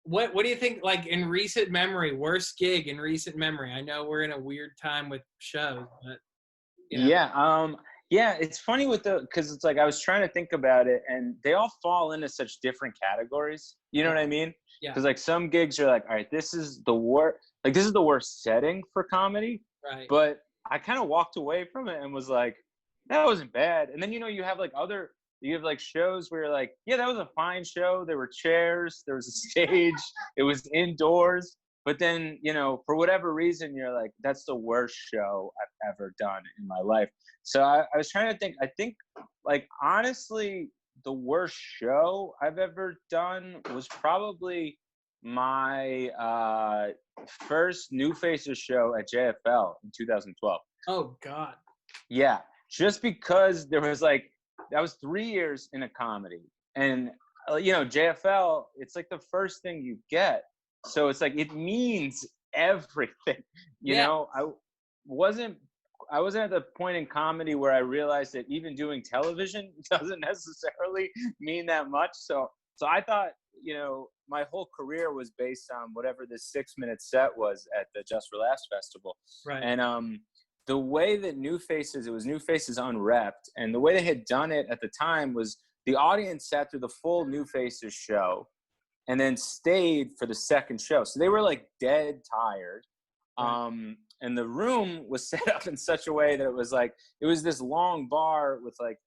What do you think, like, in recent memory, worst gig in recent memory? I know we're in a weird time with shows, but, you know. Yeah, it's funny because it's like I was trying to think about it, and they all fall into such different categories. You know Yeah. what I mean? Yeah. Because like some gigs are like, all right, this is the worst. Like this is the worst setting for comedy. Right. But I kind of walked away from it and was like, that wasn't bad. And then you have like you have like shows where you're like, yeah, that was a fine show. There were chairs, there was a stage, it was indoors. But then, for whatever reason, you're like, that's the worst show I've ever done in my life. So I was trying to think. I think, like, honestly, the worst show I've ever done was probably my first New Faces show at JFL in 2012. Oh, God. Yeah, just because there was like, that was 3 years in a comedy. And, JFL, it's like the first thing you get. So it's like, it means everything. I wasn't at the point in comedy where I realized that even doing television doesn't necessarily mean that much. So I thought, my whole career was based on whatever this 6-minute set was at the Just for Laughs Festival. Right. And the way that it was New Faces Unwrapped, and the way they had done it at the time was the audience sat through the full New Faces show and then stayed for the second show. So they were like dead tired. Right. And the room was set up in such a way that it was this long bar with like,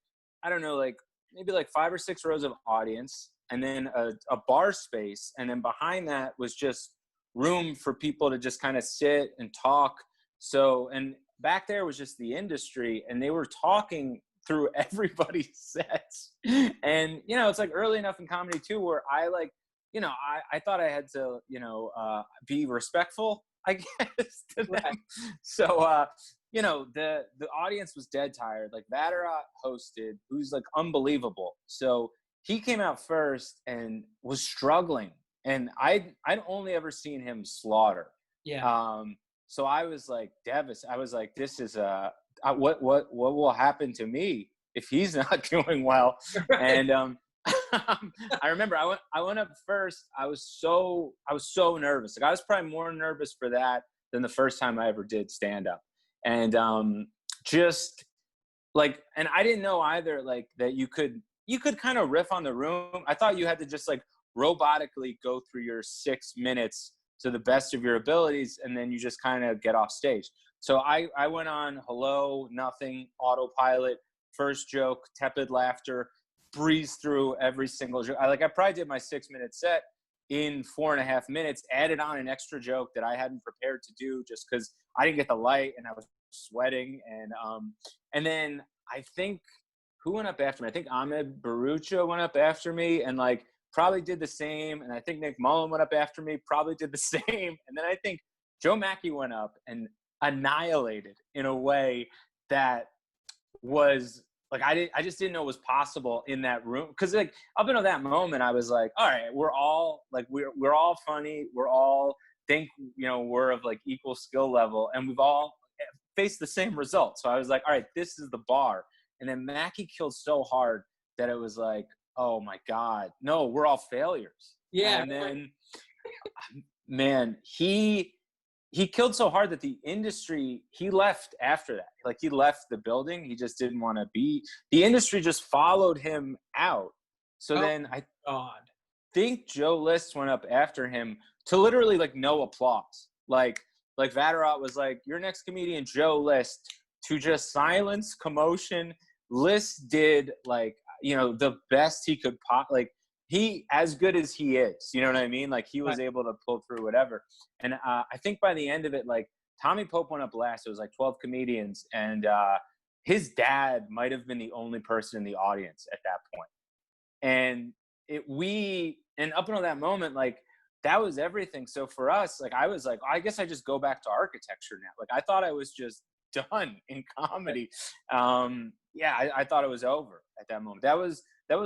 I don't know, like maybe like 5 or 6 rows of audience, and then a bar space. And then behind that was just room for people to just kind of sit and talk. So, and back there was just the industry, and they were talking through everybody's sets. And, it's like early enough in comedy too, where I like, I thought I had to, be respectful, I guess, to them. Right. So, the audience was dead tired. Like Vatterott hosted, who's like unbelievable. So he came out first and was struggling. And I'd only ever seen him slaughter. Yeah. So I was like devastated. I was like, this is what will happen to me if he's not doing well? Right. And I remember I went up first. I was so nervous. Like I was probably more nervous for that than the first time I ever did stand up. And just like, and I didn't know either, like that you could kind of riff on the room. I thought you had to just like robotically go through your 6 minutes to the best of your abilities, and then you just kind of get off stage. So I went on hello, nothing, autopilot, first joke, tepid laughter, breeze through every single joke. I probably did my 6-minute set in 4.5 minutes, added on an extra joke that I hadn't prepared to do just because I didn't get the light and I was sweating. And then I think, who went up after me? I think Ahmed Barucha went up after me and like probably did the same. And I think Nick Mullen went up after me, probably did the same. And then I think Joe Mackey went up and annihilated in a way that was like, I just didn't know it was possible in that room. Cause like up until that moment, I was like, all right, we're all funny. We're all think, we're of like equal skill level, and we've all faced the same result. So I was like, all right, this is the bar. And then Mackey killed so hard that it was like, oh my God, no, we're all failures. Yeah. And then, man, he killed so hard that the industry, he left after that. Like he left the building. He just didn't want to be, the industry just followed him out. So then I think Joe List went up after him to literally like no applause. Like Vatterott was like, your next comedian, Joe List, to just silence, commotion. List did like, the best he could like he, as good as he is, you know what I mean? Like he was able to pull through whatever. And I think by the end of it, like Tommy Pope went up last. It was like 12 comedians, and his dad might've been the only person in the audience at that point. And and up until that moment, like that was everything. So for us, like I was like, I guess I just go back to architecture now. Like I thought I was just done in comedy. I thought it was over at that moment. That was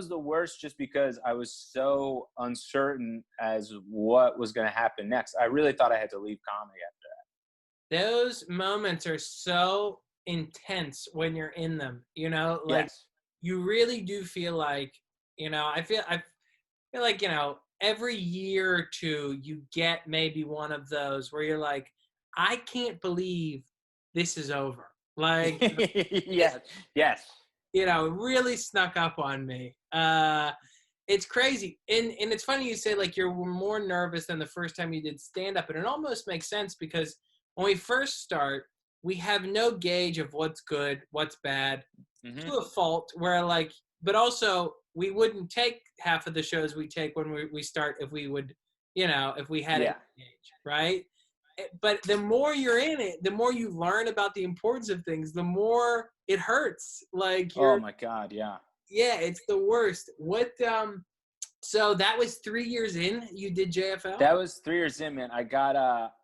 the worst, just because I was so uncertain as what was going to happen next. I really thought I had to leave comedy after that. Those moments are so intense when you're in them, like yes. You really do feel like, I feel like, every year or two, you get maybe one of those where you're like, I can't believe this is over. Like, yes. It really snuck up on me. It's crazy. And it's funny you say, like, you're more nervous than the first time you did stand-up. And it almost makes sense because when we first start, we have no gauge of what's good, what's bad, to a fault, where, like, but also we wouldn't take half of the shows we take when we start if we would, if we had a gauge, right? But the more you're in it, the more you learn about the importance of things, the more it hurts. Like, oh my God, yeah. Yeah, it's the worst. So that was 3 years in, you did JFL? That was 3 years in, man. I got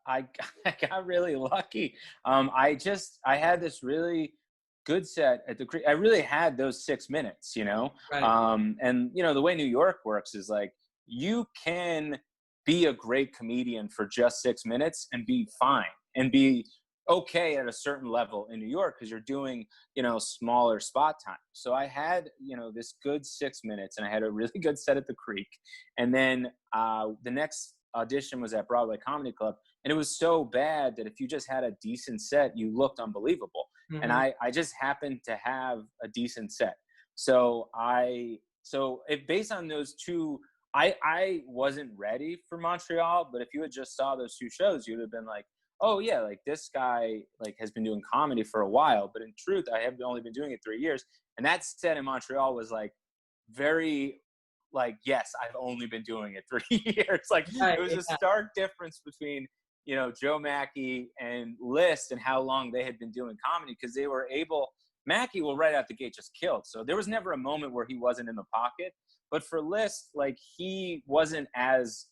got really lucky. I had this really good set at the Creek. I really had those 6 minutes, Right. and the way New York works is like, you can be a great comedian for just 6 minutes and be fine and be okay at a certain level in New York because you're doing, smaller spot time. So I had, this good 6 minutes, and I had a really good set at the Creek. And then the next audition was at Broadway Comedy Club. And it was so bad that if you just had a decent set, you looked unbelievable. Mm-hmm. And I just happened to have a decent set. So based on those two, I wasn't ready for Montreal, but if you had just saw those two shows, you would have been like, oh yeah, like this guy like has been doing comedy for a while, but in truth, I have only been doing it 3 years. And that set in Montreal was like very like, yes, I've only been doing it 3 years. Like, it was a stark difference between, Joe Mackey and List and how long they had been doing comedy, because they were able, Mackey will right out the gate just killed. So there was never a moment where he wasn't in the pocket. But for List, like, he wasn't as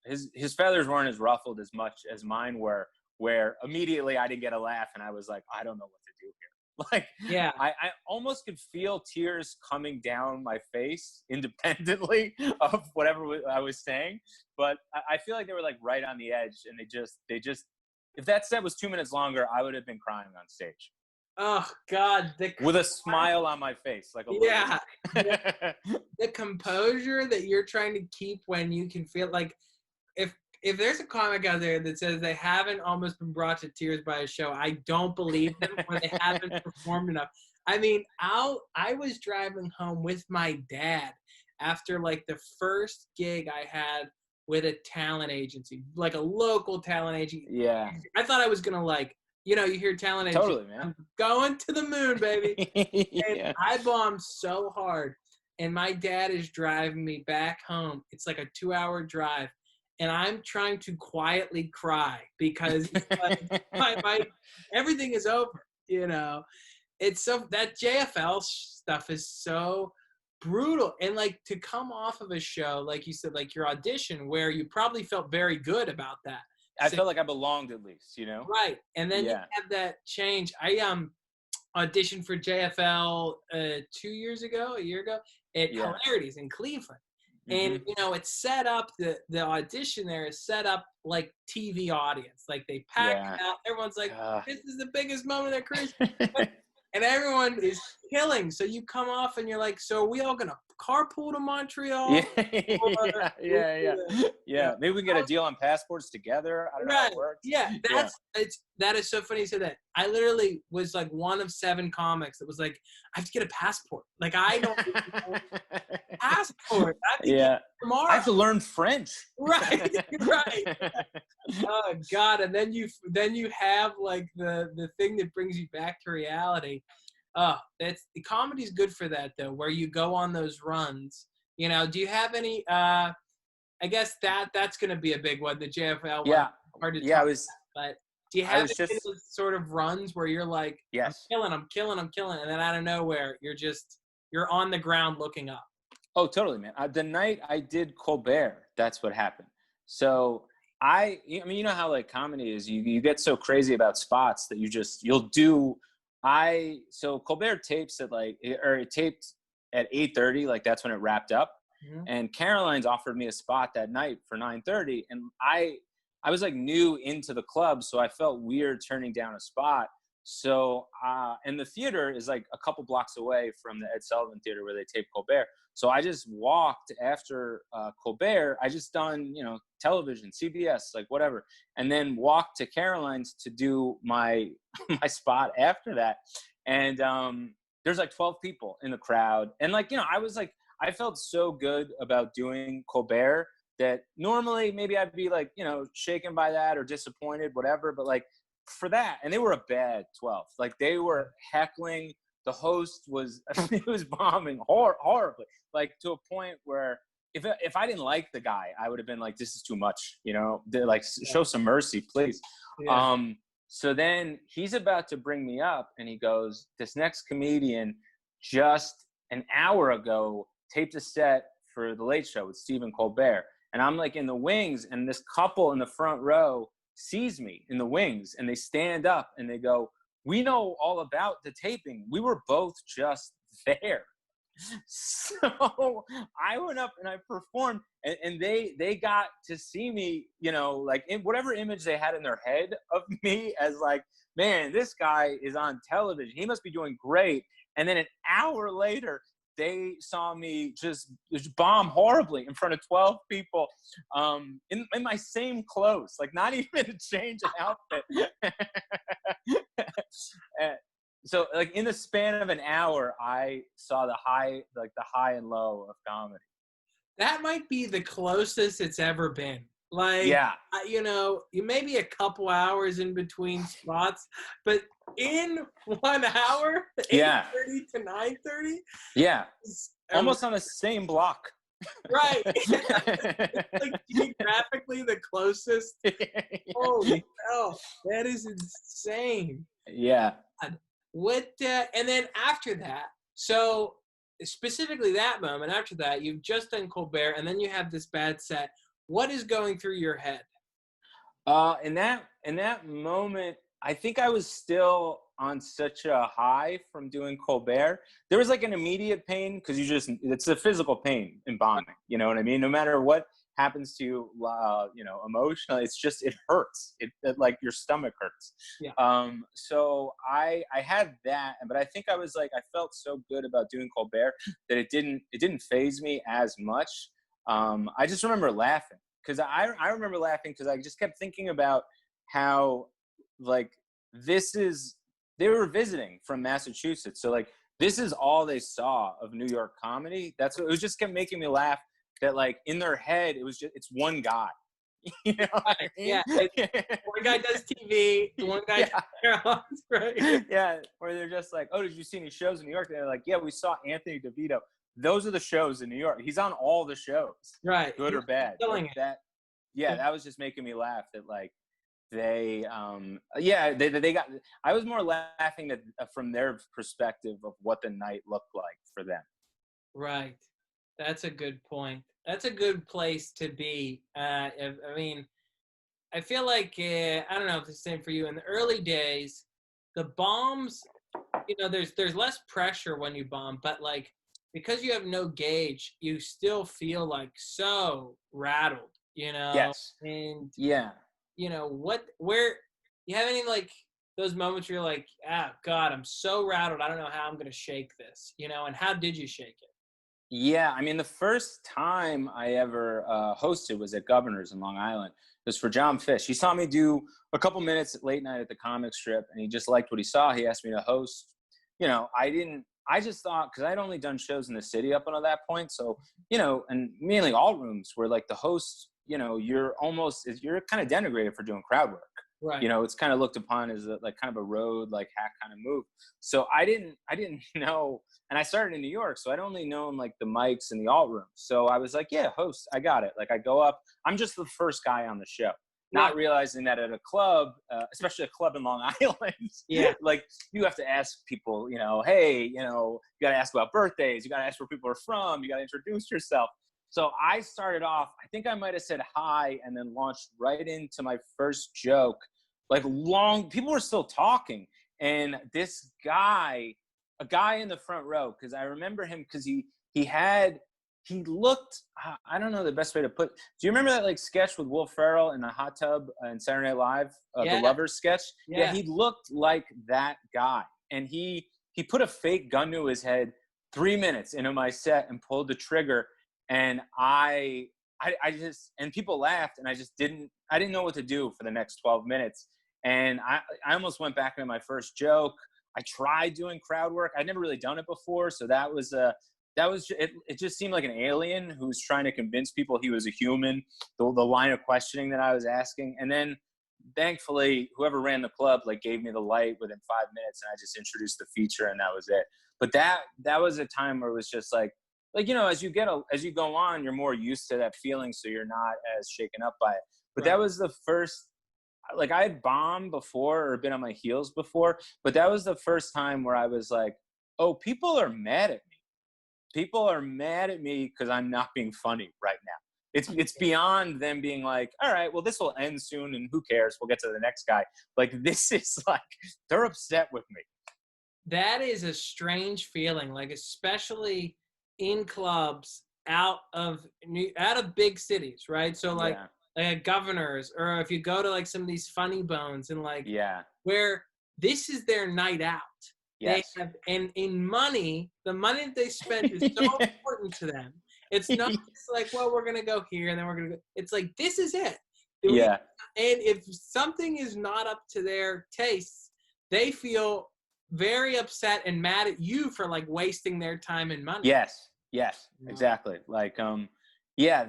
his feathers weren't as ruffled as much as mine were, where immediately I didn't get a laugh and I was like, I don't know what to do here. Like, yeah, I almost could feel tears coming down my face independently of whatever I was saying. But I feel like they were like right on the edge, and they just if that set was 2 minutes longer, I would have been crying on stage. Oh God, with a smile on my face, like a yeah, the composure that you're trying to keep when you can feel like, if there's a comic out there that says they haven't almost been brought to tears by a show, I don't believe them, or they haven't performed enough. I mean, I was driving home with my dad after like the first gig I had with a talent agency, like a local talent agency. Yeah. I thought I was gonna like, you hear talent agency. Totally, man. I'm going to the moon, baby. Yeah. And I bombed so hard. And my dad is driving me back home. It's like a 2-hour drive. And I'm trying to quietly cry because like, my everything is over, It's so, that JFL stuff is so brutal. And like, to come off of a show, like you said, like your audition, where you probably felt very good about that. I felt like I belonged at least, Right. And then you have that change. I auditioned for JFL a year ago at Hilarities in Cleveland. And, it's set up, the audition there is set up like TV audience. Like, they pack it out. Everyone's like, this is the biggest moment of their career. And everyone is killing. So you come off and you're like, so are we all going to carpool to Montreal? Yeah. Maybe we can get a deal on passports together. I don't know how it works. Yeah. That is so funny you said that. I literally was like one of 7 comics that was like, I have to get a passport. Like, I don't have a passport. I have to get it tomorrow. I have to learn French. Right. Oh God. And then you have like the thing that brings you back to reality. The comedy's good for that though, where you go on those runs. Do you have any I guess that's gonna be a big one, the JFL one. Hard to talk about, but do you have any sort of runs where you're like, yes, I'm killing, and then out of nowhere you're on the ground looking up? Oh, totally, man. The night I did Colbert, that's what happened. So I mean, how like comedy is, you get so crazy about spots that you'll do. So Colbert tapes it taped at 8:30, like that's when it wrapped up. Mm-hmm. And Caroline's offered me a spot that night for 9:30, and I was like new into the club, so I felt weird turning down a spot. So and the theater is like a couple blocks away from the Ed Sullivan Theater where they tape Colbert. So I just walked after Colbert. I just done, television, CBS, like whatever, and then walked to Caroline's to do my my spot after that. And there's like 12 people in the crowd, and I felt so good about doing Colbert that normally maybe I'd be like, shaken by that or disappointed, whatever. But like for that, and they were a bad 12. Like they were heckling. The host was bombing horribly, like to a point where if I didn't like the guy, I would have been like, this is too much, They're like, show some mercy, please. Yeah. So then he's about to bring me up, and he goes, this next comedian just an hour ago taped a set for The Late Show with Stephen Colbert. And I'm like in the wings, and this couple in the front row sees me in the wings, and they stand up and they go, we know all about the taping. We were both just there. So I went up and I performed, and they got to see me, like in whatever image they had in their head of me as like, man, this guy is on television. He must be doing great. And then an hour later, they saw me just bomb horribly in front of 12 people in my same clothes, like not even a change in outfit. So like in the span of an hour, I saw the high and low of comedy. That might be the closest it's ever been. Like, yeah, you maybe a couple hours in between spots, but in 1 hour, 8:30 to 9:30. Yeah, almost on the same block. Right. It's like geographically the closest. Yeah. Holy hell, that is insane. Yeah. What? And then after that, so specifically that moment, after that, you've just done Colbert, and then you have this bad set. What is going through your head? In that moment, I think I was still on such a high from doing Colbert. There was like an immediate pain because it's a physical pain in bombing. You know what I mean? No matter what happens to you, emotionally, it hurts. It like your stomach hurts. Yeah. So I had that, but I think I was like, I felt so good about doing Colbert that it didn't faze me as much. I just remember laughing because I remember laughing because I just kept thinking about how like they were visiting from Massachusetts. So like, this is all they saw of New York comedy. It just kept making me laugh that like in their head, it's one guy. You know what I mean? Yeah. One guy does TV, one guy does right? Yeah. Or they're just like, oh, did you see any shows in New York? And they're like, yeah, we saw Anthony DeVito. Those are the shows in New York. He's on all the shows. Right. Good or bad. Killing it. That was just making me laugh that like, they got. I was more laughing from their perspective of what the night looked like for them. Right, that's a good point. That's a good place to be. I mean, I feel like I don't know if it's the same for you. In the early days, the bombs, there's less pressure when you bomb, but like because you have no gauge, you still feel like so rattled. Yes. And yeah. Where you have any like those moments where you're like, God, I'm so rattled. I don't know how I'm going to shake this, and how did you shake it? Yeah. I mean, the first time I ever hosted was at Governor's in Long Island. It was for John Fish. He saw me do a couple minutes at late night at the comic strip, and he just liked what he saw. He asked me to host. I just thought, because I'd only done shows in the city up until that point. So, and mainly all rooms where like the hosts, you're kind of denigrated for doing crowd work. Right. It's kind of looked upon as like kind of a road, like hack kind of move. So I didn't know. And I started in New York, so I'd only known like the mics and the alt rooms. So I was like, yeah, host, I got it. Like I go up, I'm just the first guy on the show. Not realizing that at a club, especially a club in Long Island, like you have to ask people, hey, you got to ask about birthdays. You got to ask where people are from. You got to introduce yourself. So I started off, I think I might've said hi and then launched right into my first joke. Like people were still talking. And this guy, a guy in the front row, because I remember him because he looked, I don't know the best way to put. Do you remember that like sketch with Will Ferrell in the hot tub in Saturday Night Live, the Lovers sketch? Yeah, he looked like that guy, and he put a fake gun to his head, 3 minutes into my set and pulled the trigger, and I just, and people laughed, and I didn't know what to do for the next 12 minutes. And I almost went back into my first joke. I tried doing crowd work. I'd never really done it before. So it just seemed like an alien who was trying to convince people he was a human, the line of questioning that I was asking. And then thankfully, whoever ran the club, like, gave me the light within 5 minutes, and I just introduced the feature, and that was it. But that was a time where it was just like, as you go on, you're more used to that feeling. So you're not as shaken up by it. But that was the first, like, I had bombed before or been on my heels before, but that was the first time where I was like, oh, people are mad at me. People are mad at me because I'm not being funny right now. It's beyond them being like, all right, well, this will end soon and who cares? We'll get to the next guy. Like, this is like, they're upset with me. That is a strange feeling, like, especially in clubs out of big cities, right? So like, like Governors, or if you go to like some of these Funny Bones, and like, where this is their night out. Yes. They have, and in money, the money that they spend is so important to them. It's not just like, well, we're gonna go here and then we're gonna go. It's like, this is it. And if something is not up to their tastes, they feel very upset and mad at you for like wasting their time and money. Yes, exactly. Like, yeah,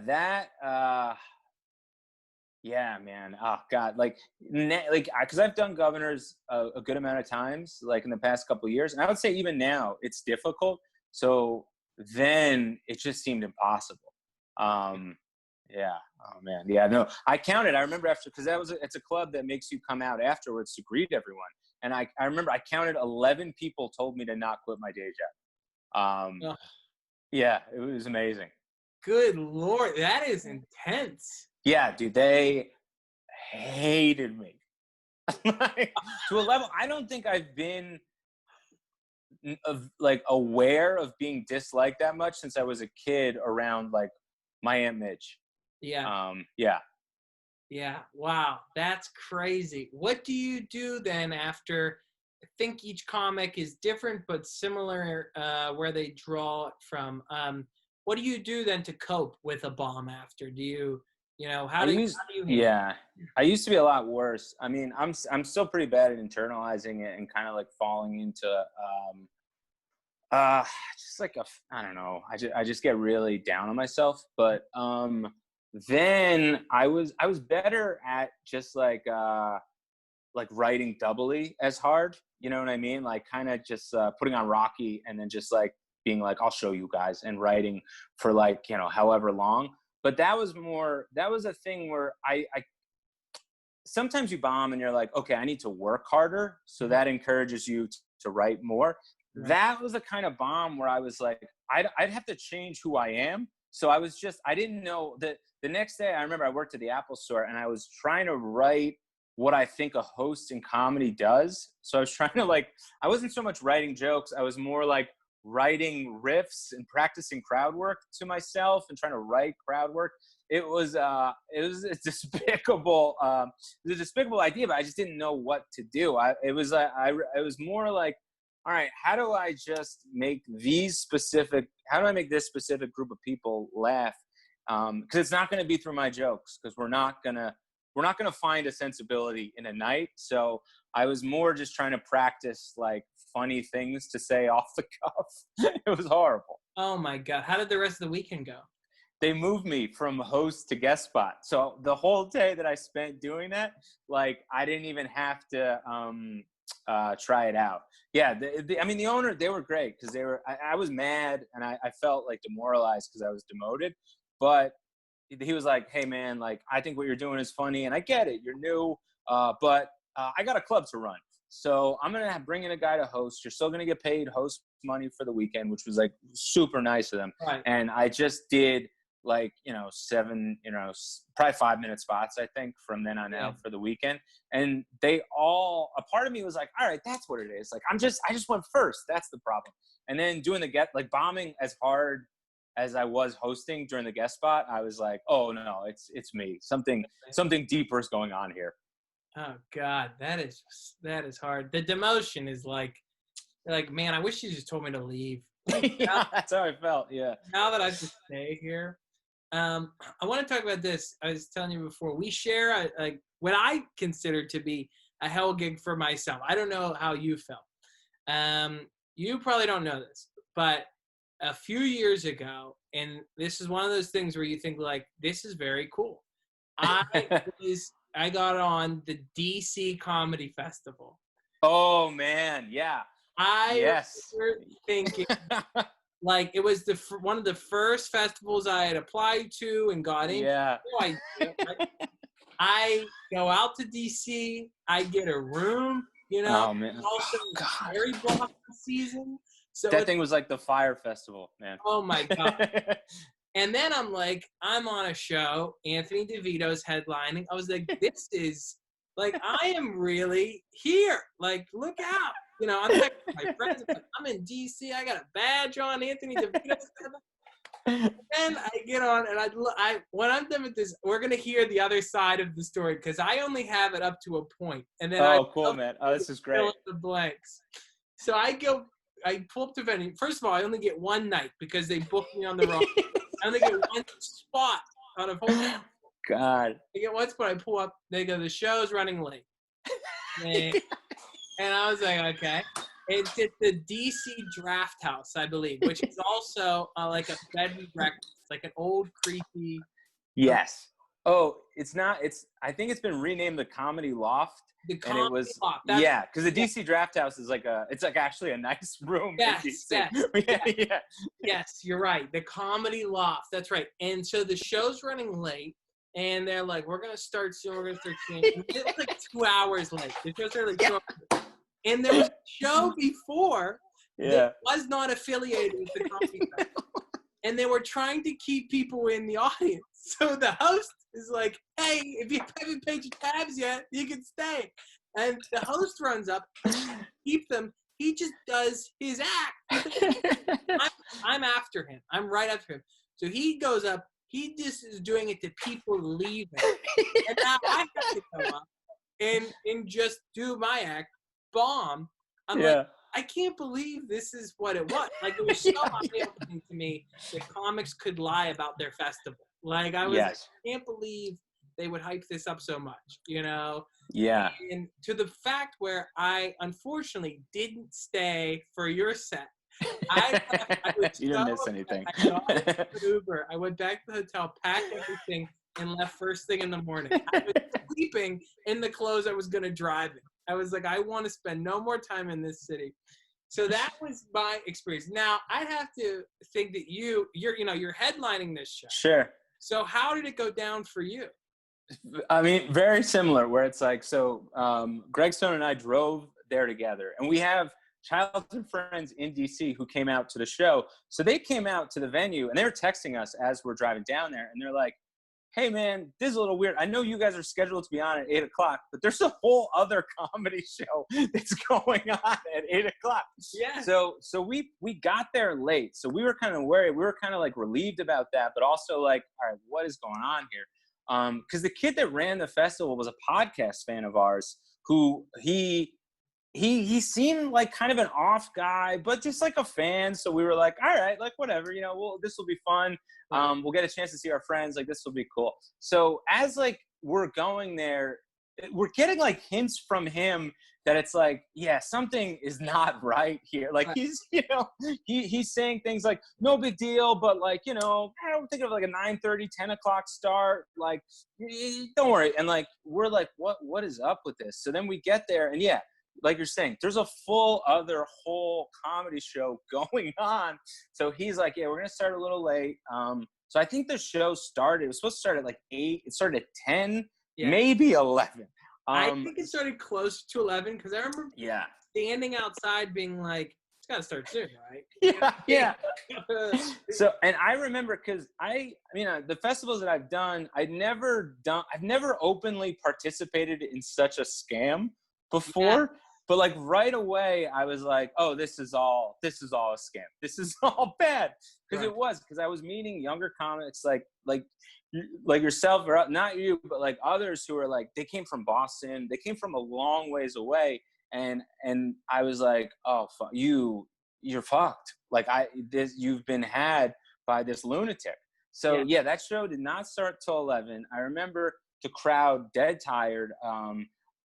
man. Oh God, like, because I've done Governors a good amount of times, like in the past couple of years, and I would say even now it's difficult. So then it just seemed impossible. Yeah. Oh man. Yeah. No, I counted. I remember after, because it's a club that makes you come out afterwards to greet everyone. And I remember I counted 11 people told me to not quit my day job. Yeah, it was amazing. Good Lord, that is intense. Yeah, dude, they hated me. Like, to a level, I don't think I've been aware of being disliked that much since I was a kid around like my Aunt Midge. Yeah. Yeah. Yeah. Wow. That's crazy. What do you do then after? I think each comic is different but similar where they draw it from. What do you do then to cope with a bomb after? Do you, how do you handle it? Yeah. I used to be a lot worse. I mean, I'm still pretty bad at internalizing it and kind of like falling into just like I don't know. I just get really down on myself, but then I was better at just like writing doubly as hard, you know what I mean? Like, kind of just putting on Rocky and then just like being like, I'll show you guys, and writing for like, however long. But that was a thing where I sometimes you bomb and you're like, okay, I need to work harder. So that encourages you to write more. Right. That was the kind of bomb where I was like, I'd have to change who I am. So I didn't know that. The next day, I remember I worked at the Apple Store and I was trying to write what I think a host in comedy does. So I was trying to I wasn't so much writing jokes. I was more like writing riffs and practicing crowd work to myself and trying to write crowd work. It was a despicable idea, but I just didn't know what to do. It was more like, all right, how do I make this specific group of people laugh? Because it's not going to be through my jokes, because we're not gonna find a sensibility in a night. So I was more just trying to practice like funny things to say off the cuff. It was horrible. Oh my God. How did the rest of the weekend go? They moved me from host to guest spot. So the whole day that I spent doing that, like, I didn't even have to try it out. Yeah. The owner, they were great, because I was mad and I felt like demoralized because I was demoted. But he was like, hey man, like, I think what you're doing is funny, and I get it, you're new, but I got a club to run, so I'm gonna bring in a guy to host. You're still gonna get paid host money for the weekend, which was like super nice of them. Right. And I just did like, 7, probably 5-minute spots, I think, from then on out for the weekend. And a part of me was like, all right, that's what it is. Like, I just went first. That's the problem. And then doing bombing as hard as I was hosting during the guest spot, I was like, oh no, it's me. Something deeper is going on here. Oh God, that is hard. The demotion is like, man, I wish you just told me to leave. Yeah, that's how I felt. Yeah. Now that I have to stay here, I want to talk about this. I was telling you before, we share what I consider to be a hell gig for myself. I don't know how you felt. You probably don't know this, but a few years ago, and this is one of those things where you think like, this is very cool. I got on the DC Comedy Festival. Oh man, yeah. I remember thinking like it was one of the first festivals I had applied to and got into. Yeah. I go out to DC. I get a room. Oh man. Also cherry blossom season. So that thing was like the Fire Festival, man. Oh my God. And then I'm like, I'm on a show. Anthony DeVito's headlining. I was like, this is like, I am really here. Like, look out. I'm texting my friends. I'm in DC. I got a badge on. Anthony DeVito's headlining. And I get on, and when I'm done with this, we're gonna hear the other side of the story because I only have it up to a point, and then cool, man. Oh, this is great. Fill in the blanks. So I pull up to venue. First of all, I only get one night because they booked me on the wrong. I only get one spot out of whole. God. I get one spot. I pull up. They go, the show's running late. And I was like, okay. It's at the DC Draft House, I believe, which is also like a bed and breakfast, like an old creepy. Yes. Oh, it's not. I think it's been renamed the Comedy Loft. The Comedy Loft. Yeah, because the DC Draft House is it's like actually a nice room. Yes, yeah. Yes, you're right. The Comedy Loft. That's right. And so the show's running late, and they're like, "We're gonna start soon. We're gonna start soon." It was like 2 hours late. The show's like 2 hours. And there was a show before that was not affiliated with the Comedy Festival. And they were trying to keep people in the audience. So the host is like, hey, if you haven't paid your tabs yet, you can stay. And the host runs up, keep them. He just does his act. I'm after him. I'm right after him. So he goes up. He just is doing it to people leaving. And now I have to come up and just do my act. Bomb. I'm like, I can't believe this is what it was. Like, it was so eye-opening to me that comics could lie about their festival. Like, I was like, I can't believe they would hype this up so much, Yeah. And to the fact where I, unfortunately, didn't stay for your set. You didn't miss anything. I got an Uber. I went back to the hotel, packed everything, and left first thing in the morning. I was sleeping in the clothes I was going to drive in. I was like, I want to spend no more time in this city. So that was my experience. Now, I have to think that you're headlining this show. Sure. So how did it go down for you? I mean, very similar, where it's like, Greg Stone and I drove there together, and we have childhood friends in DC who came out to the show. So they came out to the venue, and they were texting us as we're driving down there, and they're like, hey man, this is a little weird. I know you guys are scheduled to be on at 8 o'clock, but there's a whole other comedy show that's going on at 8 o'clock. Yeah. So we got there late. So we were kind of worried. We were kind of like relieved about that, but also like, all right, what is going on here? Because the kid that ran the festival was a podcast fan of ours who he seemed like kind of an off guy, but just like a fan. So we were like, all right, like whatever, this will be fun. We'll get a chance to see our friends. Like, this will be cool. So as like we're going there, we're getting like hints from him that it's like, yeah, something is not right here. Like he's, he's saying things like, no big deal, but like, I don't think of like a 9:30, 10 o'clock start. Like, don't worry. And like, we're like, what is up with this? So then we get there, and yeah, like you're saying, there's a whole comedy show going on. So he's like, yeah, we're going to start a little late. So I think the show started, it was supposed to start at like 8. It started at 10, maybe 11. I think it started close to 11 because I remember standing outside being like, it's got to start soon, right? Yeah. So, and I remember because the festivals that I've done, I've never openly participated in such a scam before. Yeah. But like right away, I was like, "Oh, this is all a scam. This is all bad." Because because I was meeting younger comics like yourself, or not you, but like others who are like, they came from Boston, they came from a long ways away, and I was like, "Oh, fuck, you you're fucked. Like you've been had by this lunatic. So yeah, that show did not start till 11. I remember the crowd dead tired.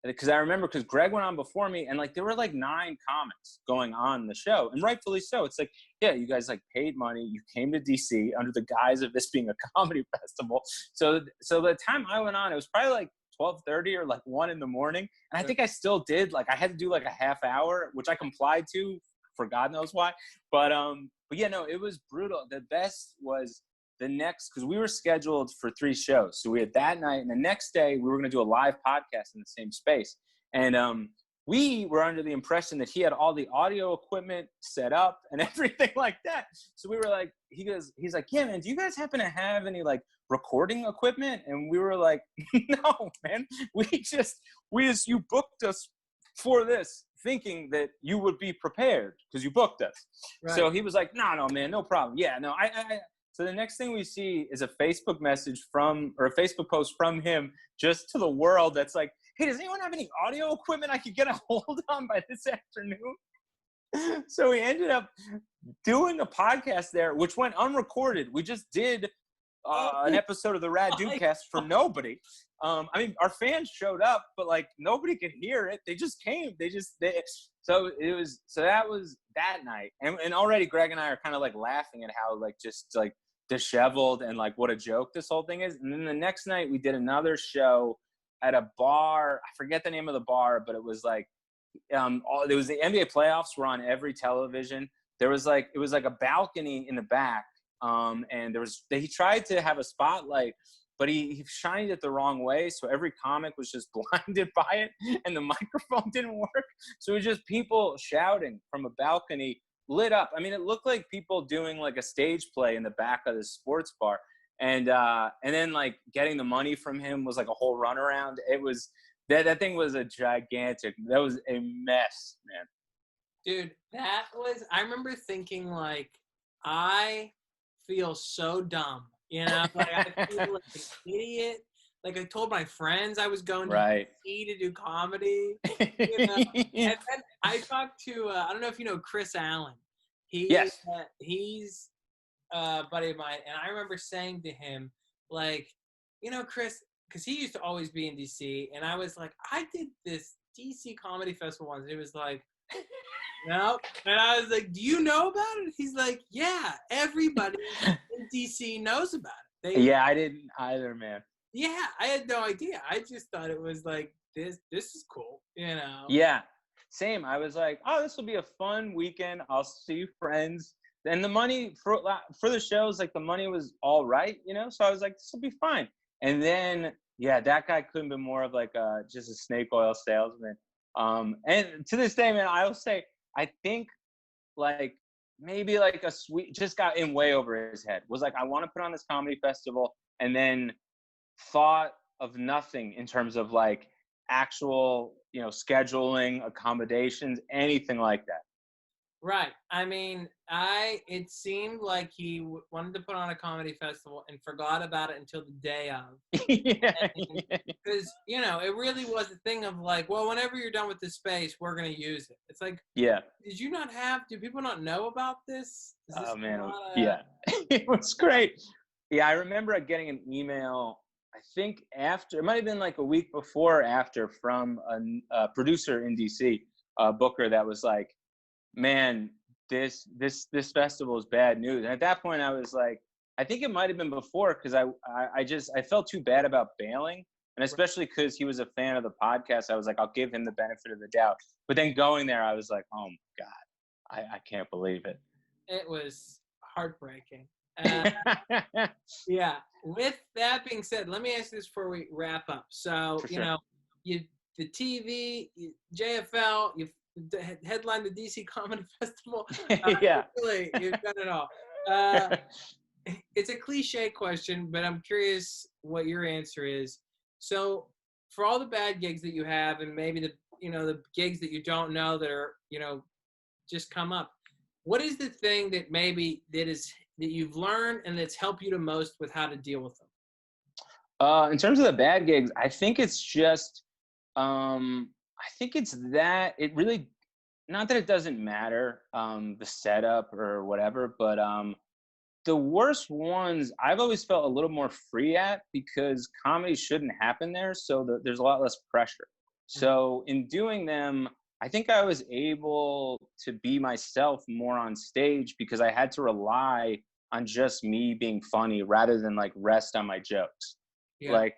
Because Greg went on before me, and like there were like 9 comics going on the show, and rightfully so. It's like, yeah, you guys like paid money, you came to DC under the guise of this being a comedy festival. So the time I went on, it was probably like 12:30 or like 1 in the morning, and I think I still did like I had to do like a half hour, which I complied to for God knows why. But yeah, no, it was brutal. The best was the next, because we were scheduled for 3 shows. So we had that night, and the next day we were going to do a live podcast in the same space. And we were under the impression that he had all the audio equipment set up and everything like that. So we were like, he's like, yeah, man, do you guys happen to have any like recording equipment? And we were like, no, man, you booked us for this, thinking that you would be prepared because you booked us. Right. So he was like, no, man, no problem. Yeah, no, So the next thing we see is a Facebook message or a Facebook post from him just to the world that's like, hey, does anyone have any audio equipment I could get a hold on by this afternoon? So we ended up doing a podcast there, which went unrecorded. We just did an episode of the Rad Dudecast for nobody. I mean, our fans showed up, but like nobody could hear it. They just came. So that was that night. And already Greg and I are kind of like laughing at how like just like disheveled and like what a joke this whole thing is. And then the next night we did another show at a bar. I forget the name of the bar, but it was like there was the NBA playoffs were on every television. It was like a balcony in the back. And he tried to have a spotlight, but he shined it the wrong way. So every comic was just blinded by it, and the microphone didn't work. So it was just people shouting from a balcony lit up. I mean, it looked like people doing like a stage play in the back of the sports bar. And then like getting the money from him was like a whole runaround. It was, that thing was that was a mess, man. Dude, I remember thinking like, I feel so dumb, you know, like I feel like an idiot. Like I told my friends I was going to DC to do comedy, you know? And then I talked to, I don't know if you know Chris Allen. Yes. He's a buddy of mine. And I remember saying to him, like, you know, Chris, because he used to always be in DC. And I was like, I did this DC comedy festival once. And he was like, no. And I was like, do you know about it? He's like, yeah, everybody in DC knows about it. I didn't either, man. Yeah, I had no idea. I just thought it was like, this is cool, you know? Yeah, same. I was like, oh, this will be a fun weekend. I'll see friends. And the money for the shows, like the money was all right, you know? So I was like, this will be fine. And then, yeah, that guy couldn't be more of like just a snake oil salesman. And to this day, man, I will say, I think like maybe like just got in way over his head. Was like, I want to put on this comedy festival, and then thought of nothing in terms of like actual, you know, scheduling, accommodations, anything like that. Right. I mean, it seemed like he wanted to put on a comedy festival and forgot about it until the day of. Because, you know, it really was a thing of like, well, whenever you're done with this space, we're going to use it. It's like, do people not know about this? Oh, man. Yeah. It was great. Yeah, I remember getting an email, I think it might have been like a week before or after, from a producer in DC, Booker, that was like, man, this festival is bad news. And at that point I was like, I think it might have been before, because I felt too bad about bailing, and especially because he was a fan of the podcast, I was like, I'll give him the benefit of the doubt. But then going there, I was like, oh my God, I can't believe it. It was heartbreaking. Yeah. With that being said, let me ask you this before we wrap up. So, you know, the TV, JFL, you headline the DC Comedy Festival. Yeah. Really, you've done it all. It's a cliche question, but I'm curious what your answer is. So, for all the bad gigs that you have, and maybe the gigs that you don't know that are, you know, just come up, what is the thing that that you've learned and that's helped you the most with how to deal with them? In terms of the bad gigs, I think it's just, I think it's that it really, not that it doesn't matter, the setup or whatever, but the worst ones I've always felt a little more free at because comedy shouldn't happen there, so there's a lot less pressure. So in doing them, I think I was able to be myself more on stage because I had to rely on just me being funny rather than like rest on my jokes. Yeah. Like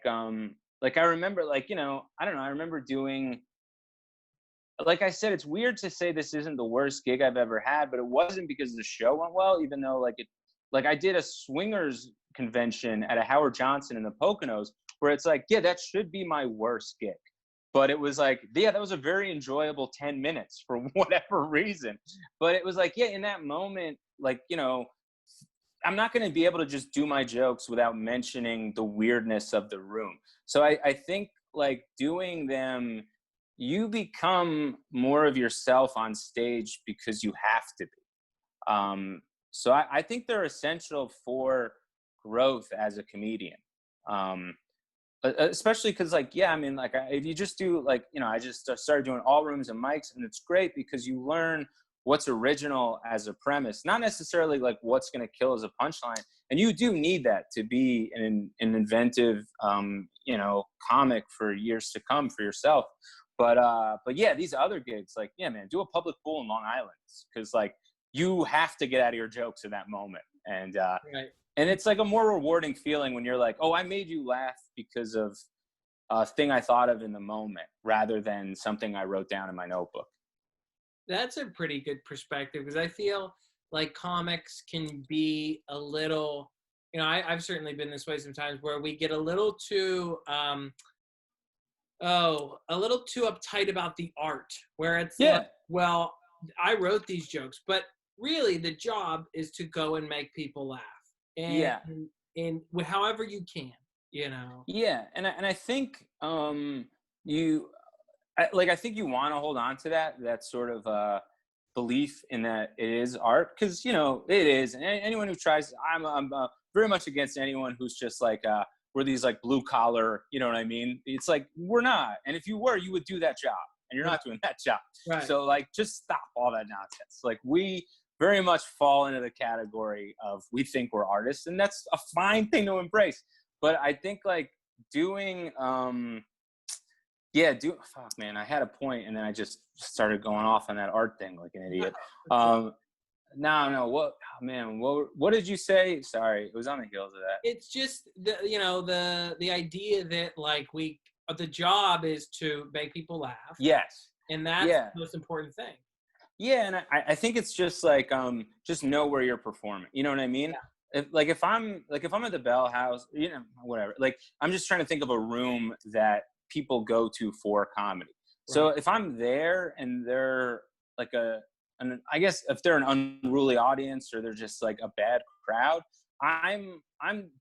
I remember, like, you know, I don't know, I remember doing, like I said, it's weird to say this isn't the worst gig I've ever had, but it wasn't because the show went well, even though like I did a swingers convention at a Howard Johnson in the Poconos where it's like, yeah, that should be my worst gig. But it was like, yeah, that was a very enjoyable 10 minutes for whatever reason. But it was like, yeah, in that moment, like, you know, I'm not going to be able to just do my jokes without mentioning the weirdness of the room. So I think like doing them, you become more of yourself on stage because you have to be. So I think they're essential for growth as a comedian. Especially because, like, yeah, I mean, like, if you just do, like, you know, I just started doing all rooms and mics, and it's great because you learn what's original as a premise, not necessarily like what's going to kill as a punchline. And you do need that to be an inventive, you know, comic for years to come for yourself. But yeah, these other gigs, like, yeah, man, do a public pool in Long Island because, like, you have to get out of your jokes in that moment. Right. And it's like a more rewarding feeling when you're like, oh, I made you laugh because of a thing I thought of in the moment rather than something I wrote down in my notebook. That's a pretty good perspective because I feel like comics can be a little, you know, I've certainly been this way sometimes where we get a little too, a little too uptight about the art where it's like, Yeah. well, I wrote these jokes, but really the job is to go and make people laugh and, Yeah. and however you can, you know? Yeah. And I think you, I think you want to hold on to that sort of belief in that it is art because, you know, it is. And anyone who tries, I'm very much against anyone who's just like, we're these like blue collar, you know what I mean? It's like, we're not. And if you were, you would do that job and you're Right. not doing that job. Right. So like, just stop all that nonsense. Like we very much fall into the category of we think we're artists and that's a fine thing to embrace. But I think like doing, fuck man, I had a point and then I just started going off on that art thing like an idiot. No, what, oh, man, what did you say? Sorry, it was on the heels of that. It's just the, you know, the idea that like the job is to make people laugh. Yes. And that's Yeah. the most important thing. Yeah, and I think it's just like just know where you're performing. You know what I mean? Yeah. If I'm at the Bell House, you know, whatever. Like I'm just trying to think of a room that people go to for comedy. Right. So if I'm there and they're like I guess if they're an unruly audience or they're just like a bad crowd, I'm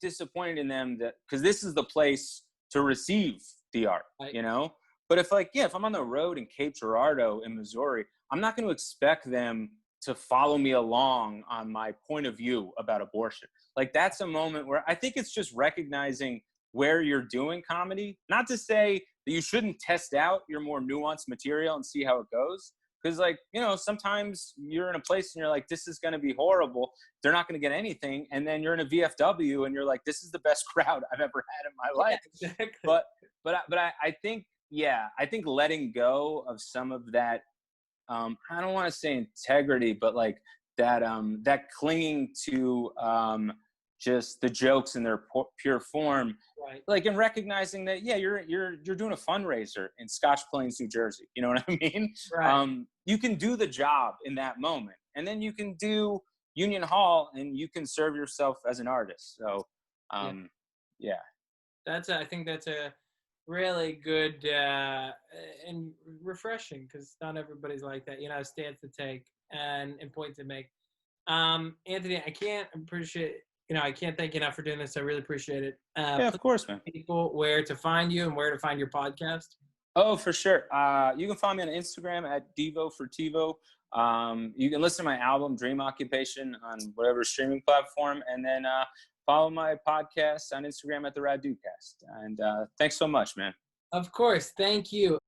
disappointed in them that because this is the place to receive the art, Right. you know. But if I'm on the road in Cape Girardeau in Missouri, I'm not going to expect them to follow me along on my point of view about abortion. Like that's a moment where I think it's just recognizing where you're doing comedy. Not to say that you shouldn't test out your more nuanced material and see how it goes. Because like, you know, sometimes you're in a place and you're like, this is going to be horrible. They're not going to get anything. And then you're in a VFW and you're like, this is the best crowd I've ever had in my life. Yeah, exactly. But I think, yeah, I think letting go of some of that, I don't want to say integrity, but like that clinging to just the jokes in their pure form, right. Like in recognizing that, yeah, you're doing a fundraiser in Scotch Plains, New Jersey. You know what I mean? Right. You can do the job in that moment, and then you can do Union Hall, and you can serve yourself as an artist. So, yeah. I think that's a really good and refreshing because not everybody's like that, you know, stance to take and point to make. Anthony, I can't thank you enough for doing this. I really appreciate it. Yeah, of course, man. People where to find you and where to find your podcast. Oh, for sure. You can find me on Instagram at Devo for TiVo. You can listen to my album Dream Occupation on whatever streaming platform, and then follow my podcast on Instagram at the Rad Dudecast. And thanks so much, man. Of course. Thank you.